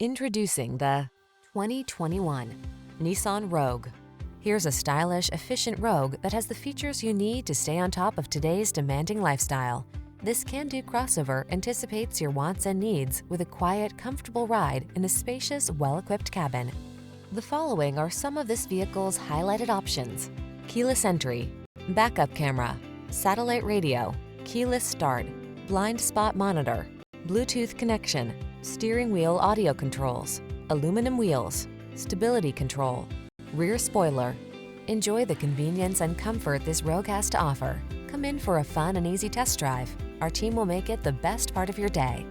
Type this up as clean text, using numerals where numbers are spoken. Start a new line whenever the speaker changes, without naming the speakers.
Introducing the 2021 Nissan Rogue. Here's a stylish, efficient Rogue that has the features you need to stay on top of today's demanding lifestyle. This can-do crossover anticipates your wants and needs with a quiet, comfortable ride in a spacious, well-equipped cabin. The following are some of this vehicle's highlighted options: keyless entry, backup camera, satellite radio, keyless start, blind spot monitor, Bluetooth connection, steering wheel audio controls, aluminum wheels, stability control, rear spoiler. Enjoy the convenience and comfort this Rogue has to offer. Come in for a fun and easy test drive. Our team will make it the best part of your day.